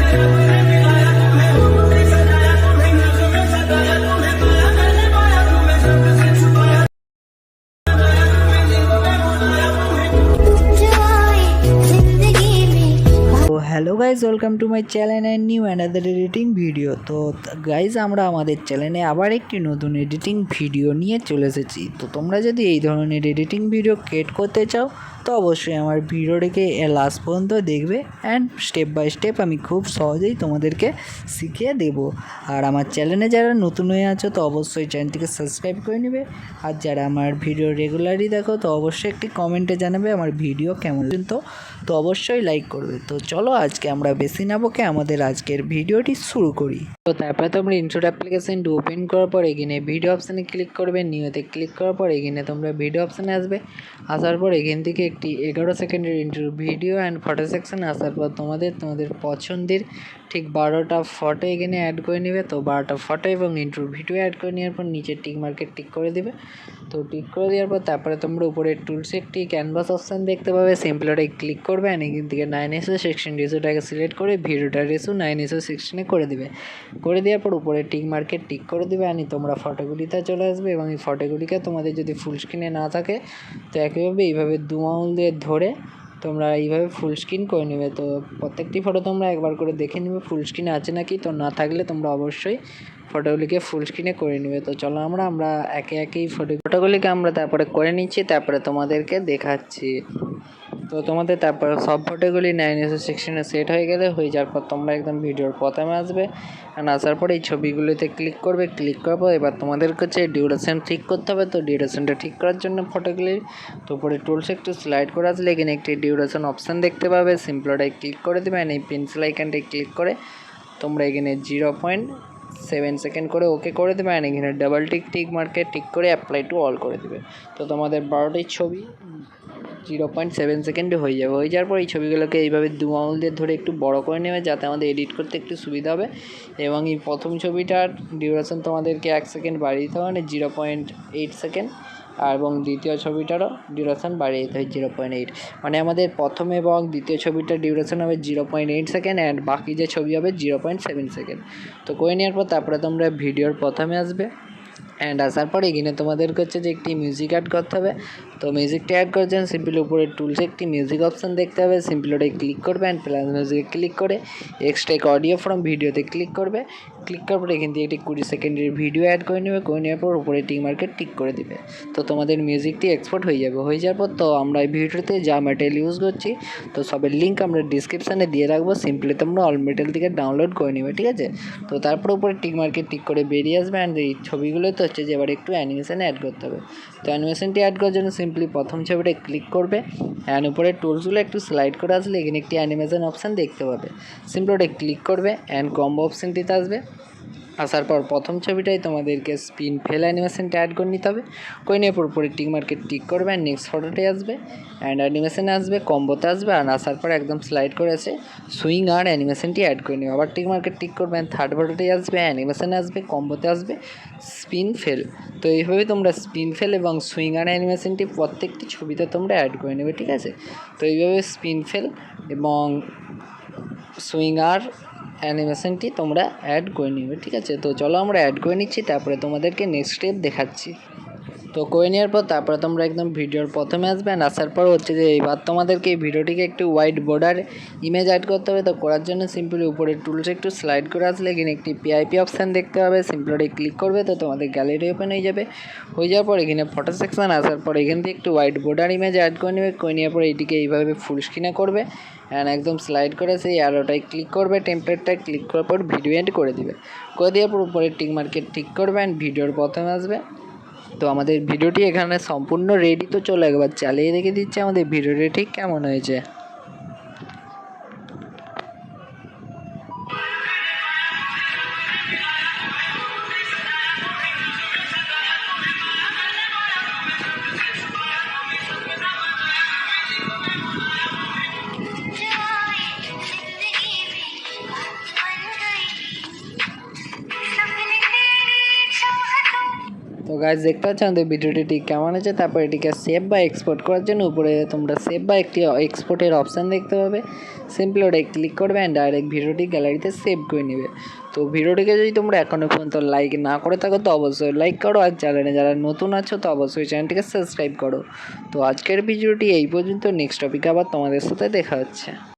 Hello guys, welcome to my channel and new another editing video. তো guys, আমরা আমাদের চ্যানেলে আবার একটি নতুন এডিটিং ভিডিও নিয়ে চলে এসেছি। তো তোমরা যদি এই ধরনের এডিটিং ভিডিও ক্রিয়েট করতে চাও তো অবশ্যই আমার ভিডিওটিকে লাস্ট পর্যন্ত দেখবে অ্যান্ড স্টেপ বাই স্টেপ আমি খুব সহজেই তোমাদেরকে শিখিয়ে দেব। আর আমার চ্যানেলে যারা নতুন হয়ে আছো তো অবশ্যই চ্যানেলটিকে সাবস্ক্রাইব করে নেবে। আর যারা আমার ভিডিও রেগুলারই দেখো তো অবশ্যই একটি কমেন্টে জানাবে আমার ভিডিও কেমন, তো অবশ্যই লাইক করবে। তো চলো আজকে আমরা বেশি না বকে আমাদের আজকের ভিডিওটি শুরু করি। তো তারপরে তোমরা ইনস্টল অ্যাপ্লিকেশনটি ওপেন করার পর এখানে ভিডিও অপশানে ক্লিক করবে। নিউতে ক্লিক করার পর এখানে তোমরা ভিডিও অপশানে আসবে। আসার পর এখান থেকে একটি 11 সেকেন্ডের ইন্টারভিউ ভিডিও অ্যান্ড ফটো সেকশানে আসার পর তোমাদের পছন্দের ঠিক 12টা ফটো এখানে অ্যাড করে নেবে। তো 12টা ফটো এবং ইন্টারভিউ ভিডিও অ্যাড করে নেওয়ার পর নিচে টিক মার্কেট টিক করে দেবে। তো টিক করে দেওয়ার পর তারপরে তোমরা উপরে টুলসে একটি ক্যানভাস অপশান দেখতে পাবে। সিম্পলটাই ক্লিক করবে অ্যান্ড এখান থেকে 9:16 রেশোটাকে সিলেক্ট করে ভিডিওটা রেশো 9:16 করে দেবে। করে দেওয়ার পর উপরে টিক মার্কেট টিক করে দেবে আর তোমরা ফটোগুলিতে চলে আসবে এবং এই ফটোগুলিকে তোমাদের যদি ফুল স্ক্রিনে না থাকে তো একইভাবে এইভাবে 2 আঙুল দিয়ে ধরে তোমরা এইভাবে ফুল স্ক্রিন করে নেবে। তো প্রত্যেকটি ফটো তোমরা একবার করে দেখে নেবে ফুল স্ক্রিনে আছে নাকি। তো না থাকলে তোমরা অবশ্যই ফটোগুলিকে ফুল স্ক্রিনে করে নেবে। তো চলো আমরা একে একেই ফটোগুলিকে আমরা তারপরে করে নিচ্ছি, তারপরে তোমাদেরকে দেখাচ্ছি। তো তোমাদের তারপর সব ফটোগুলি 9:16 সেট হয়ে যাওয়ার পর তোমরা একদম ভিডিওর প্রথমে আসবে। আসার পরে এই ছবিগুলিতে ক্লিক করবে। ক্লিক করার পর এবার তোমাদের কাছে ডিউরেশন ঠিক করতে হবে। তো ডিউরেশনটা ঠিক করার জন্য ফটোগুলির তো উপরে টুলসে একটু স্লাইড করে আসলে এখানে একটি ডিউরেশন অপশান দেখতে পাবে। সিম্পলটাই ক্লিক করে দেবে এই পেন্সিল আইকনটাই ক্লিক করে তোমরা এখানে 0.7 সেকেন্ড করে ওকে করে দেবে আর এখানে ডাবল টিক মার্কে টিক করে অ্যাপ্লাই টু অল করে দেবে। তো তোমাদের 12টি ছবি 0.7 সেকেন্ডে হয়ে যাওয়ার পর এই ছবিগুলোকে এইভাবে 2 আঙুল দিয়ে ধরে একটু বড় করে নেবে যাতে আমাদের এডিট করতে একটু সুবিধা হবে। এবং এই প্রথম ছবিটার ডিউরেশন তোমাদেরকে 1 সেকেন্ড বাড়িয়ে দিতে হবে 0.8 সেকেন্ড এবং দ্বিতীয় ছবিটারও ডিউরেশন বাড়িয়ে দিতে হবে 0.8। মানে আমাদের প্রথম এবং দ্বিতীয় ছবিটার ডিউরেশন হবে 0.8 সেকেন্ড অ্যান্ড বাকি যে ছবি হবে 0.7 সেকেন্ড। তো করে নেওয়ার পর তারপরে তোমরা ভিডিওর প্রথমে আসবে অ্যান্ড আসার পরে এখানে তোমাদেরকে হচ্ছে যে একটি মিউজিক অ্যাড করতে হবে। তো মিউজিকটা অ্যাড করার জন্য সিম্পলি উপরে টুলসে একটি মিউজিক অপশান দেখতে হবে। সিম্পলি ওটাই ক্লিক করবে অ্যান্ড প্লাস মিউজিকে ক্লিক করে এক্সট্রাক অডিও ফ্রম ভিডিওতে ক্লিক করবে। ক্লিক করার পরে এখান থেকে একটি 20 সেকেন্ডের ভিডিও অ্যাড করে নেবে। করে নেওয়ার পর উপরে টিক মার্কেট টিক করে দিবে। তো তোমাদের মিউজিকটি এক্সপোর্ট হয়ে যাওয়ার পর তো আমরা এই ভিডিওতে যা ম্যাটেরিয়াল ইউজ করছি তো সবের লিঙ্ক আমরা ডিসক্রিপশানে দিয়ে রাখবো। সিম্পলি তোমরা অল ম্যাটেরিয়াল থেকে ডাউনলোড করে নেবে, ঠিক আছে। তো তারপর উপরে টিক মার্কেট টিক করে বেরিয়ে আসবে অ্যান্ড এই ছবিগুলো তো হচ্ছে যে এবার একটু অ্যানিমেশন অ্যাড করতে হবে। তো অ্যানিমেশনটি অ্যাড করার জন্য সিম্পলি প্রথম ছবিটা ক্লিক করবে অ্যান্ড উপরে টুলসগুলো একটু স্লাইড করে আসলে এখানে একটি অ্যানিমেশন অপশান দেখতে পাবে। সিম্পলি ওটা ক্লিক করবে অ্যান্ড কম্বো অপশানটিতে আসবে। আসার পর প্রথম ছবিটাই তোমাদেরকে স্পিন ফেল অ্যানিমেশনটা অ্যাড করে নিতে হবে। করে নিয়ে পুরোপুরি টিক মার্কেট টিক করবে অ্যান্ড নেক্সট ফটোটাই আসবে অ্যান্ড অ্যানিমেশনে আসবে, কম্বোতে আসবে আর আসার পর একদম স্লাইড করে এসে সুইং আর অ্যানিমেশনটি অ্যাড করে নেবে। আবার টিক মার্কেট টিক করবে অ্যান্ড থার্ড ফটোটাই আসবে, অ্যানিমেশনে আসবে, কম্বোতে আসবে, স্পিন ফেল। তো এইভাবে তোমরা স্পিন ফেল এবং সুইং আর অ্যানিমেশনটি প্রত্যেকটি ছবিতে তোমরা অ্যাড করে নেবে, ঠিক আছে। তো এইভাবে স্পিন ফেল এবং সুইং আর অ্যানিমেশনটি তোমরা অ্যাড করে নেবে, ঠিক আছে। তো চলো আমরা অ্যাড করে নিচ্ছি, তারপরে তোমাদেরকে নেক্সট স্টেপ দেখাচ্ছি। তো করে নেওয়ার পর তারপরে তোমরা একদম ভিডিওর প্রথমে আসবে অ্যান্ড আসার পর হচ্ছে যে এইবার তোমাদেরকে এই ভিডিওটিকে একটু হোয়াইট বর্ডার ইমেজ অ্যাড করতে হবে। তো করার জন্য সিম্পলি উপরে টুলসে একটু স্লাইড করে আসলে এখানে একটি পিআইপি অপশান দেখতে হবে। সিম্পলি ক্লিক করবে তো তোমাদের গ্যালারি ওপেন হয়ে যাওয়ার পর এখানে ফটো সেকশন আসার পর এখান থেকে একটু হোয়াইট বর্ডার ইমেজ অ্যাড করে নেবে। করে নেওয়ার পর এইটিকে এইভাবে ফুল স্ক্রিনে করবে অ্যান্ড একদম স্লাইড করে সেই অ্যারোটাই ক্লিক করবে, টেমপ্লেটটাই ক্লিক করার পর ভিডিও এন্ড করে দিবে। করে দেওয়ার পর উপরে টিক মার্কেট ঠিক করবে অ্যান্ড ভিডিওর প্রথমে আসবে। তো আমাদের ভিডিওটি এখানে সম্পূর্ণ রেডি। তো চলো একবার চালিয়ে দেখে দিচ্ছি আমাদের ভিডিওটি ঠিক কেমন হয়েছে। তো গাইজ দেখতে পাচ্ছ আমাদের ভিডিওটি ঠিক কেমন আছে। তারপর এটিকে সেভ বা এক্সপোর্ট করার জন্য উপরে তোমরা সেভ বা একটি এক্সপোর্টের অপশান দেখতে পাবে। সিম্পলি ওটাই ক্লিক করবে অ্যান্ড ডাইরেক্ট ভিডিওটি গ্যালারিতে সেভ করে নেবে। তো ভিডিওটিকে যদি তোমরা এখনও পর্যন্ত লাইক না করে থাকো তো অবশ্যই লাইক করো, আর চ্যানেলে যারা নতুন আছো তো অবশ্যই চ্যানেলটিকে সাবস্ক্রাইব করো। তো আজকের ভিডিওটি এই পর্যন্ত, নেক্সট টপিকে আবার তোমাদের সাথে দেখা হচ্ছে।